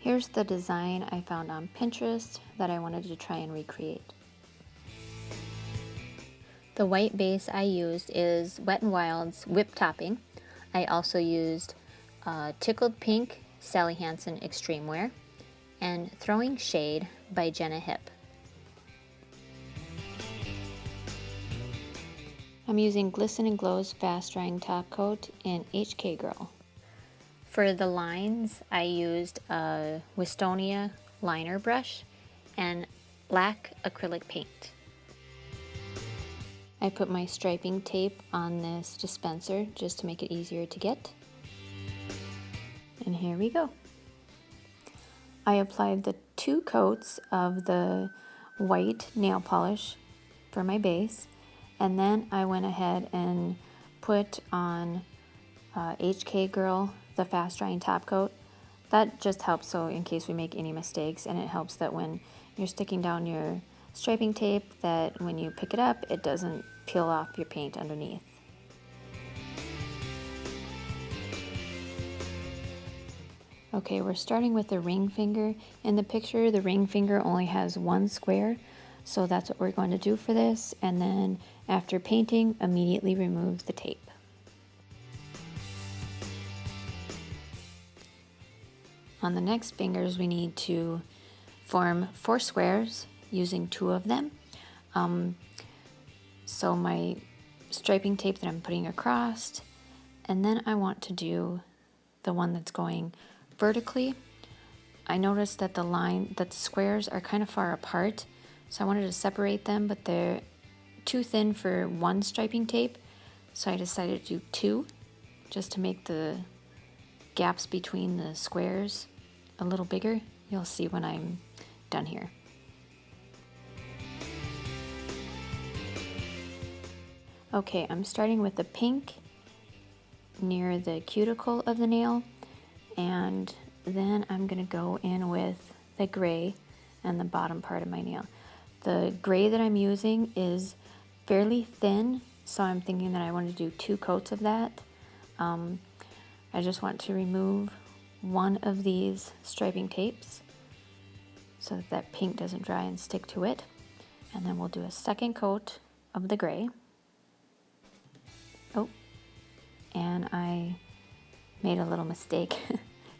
Here's the design I found on Pinterest that I wanted to try and recreate. The white base I used is Wet n Wild's Whip Topping. I also used Tickled Pink Sally Hansen Extreme Wear and Throwing Shade by Jenna Hip. I'm using Glisten and Glow's Fast Drying Top Coat in HK Girl. For the lines, I used a Wistonia liner brush and black acrylic paint. I put my striping tape on this dispenser just to make it easier to get. And here we go. I applied the 2 coats of the white nail polish for my base, and then I went ahead and put on HK Girl, the fast drying top coat. That just helps so in case we make any mistakes, and it helps that when you're sticking down your striping tape, that when you pick it up, it doesn't peel off your paint underneath. Okay, we're starting with the ring finger. In the picture, the ring finger only has 1 square, so that's what we're going to do for this, and then after painting, immediately remove the tape. On the next fingers, we need to form 4 squares using 2 of them. So my striping tape that I'm putting across, and then I want to do the one that's going vertically. I noticed that the squares are kind of far apart, so I wanted to separate them, but they're too thin for 1 striping tape, so I decided to do 2 just to make the gaps between the squares a little bigger. You'll see when I'm done here. Okay, I'm starting with the pink near the cuticle of the nail, and then I'm going to go in with the gray and the bottom part of my nail. The gray that I'm using is fairly thin, so I'm thinking that I want to do 2 coats of that. I just want to remove 1 of these striping tapes so that that pink doesn't dry and stick to it. And then we'll do a 2nd coat of the gray. Oh, and I made a little mistake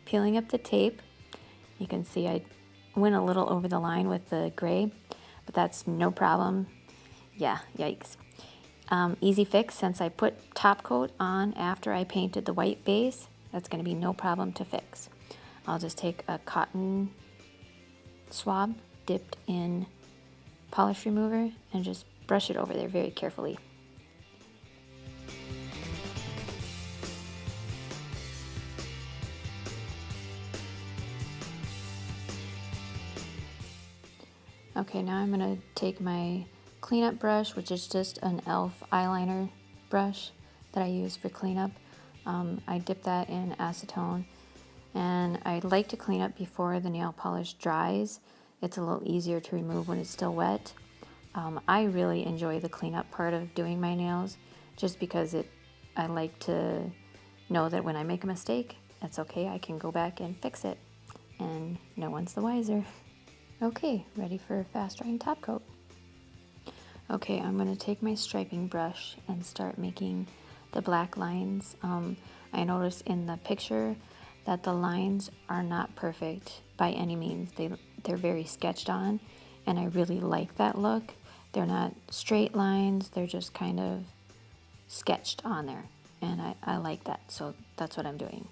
peeling up the tape. You can see I went a little over the line with the gray, but that's no problem. Yeah, yikes. Easy fix, since I put top coat on after I painted the white base, that's going to be no problem to fix. I'll just take a cotton swab dipped in polish remover and just brush it over there very carefully. Okay, now I'm going to take my cleanup brush, which is just an e.l.f. eyeliner brush that I use for cleanup. I dip that in acetone, and I like to clean up before the nail polish dries. It's a little easier to remove when it's still wet. I really enjoy the cleanup part of doing my nails, just because I like to know that when I make a mistake, it's okay, I can go back and fix it, and no one's the wiser. Okay, ready for a fast drying top coat. Okay, I'm going to take my striping brush and start making the black lines. I noticed in the picture that the lines are not perfect by any means. They're very sketched on, and I really like that look. They're not straight lines, they're just kind of sketched on there, and I like that, so that's what I'm doing.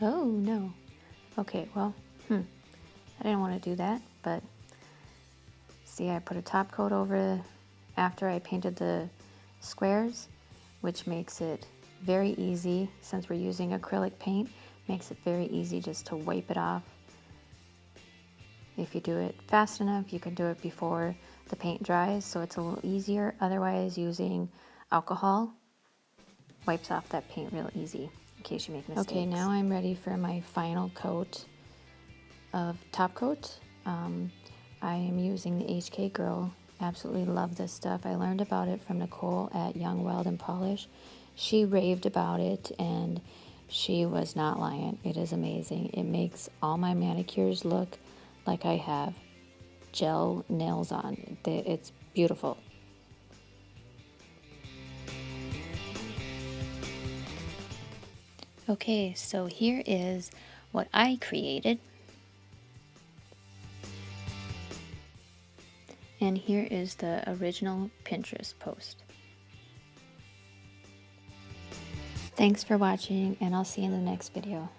Oh no. Okay, well, I didn't want to do that, but see, I put a top coat over after I painted the squares, which makes it very easy, since we're using acrylic paint, makes it very easy just to wipe it off. If you do it fast enough, you can do it before the paint dries, so it's a little easier. Otherwise, using alcohol wipes off that paint real easy in case you make mistakes. Okay, now I'm ready for my final coat of top coat. I am using the HK Girl. Absolutely love this stuff. I learned about it from Nicole at Young, Wild, and Polish. She raved about it, and she was not lying. It is amazing. It makes all my manicures look like I have gel nails on. It's beautiful. Okay, so here is what I created. And here is the original Pinterest post. Thanks for watching, and I'll see you in the next video.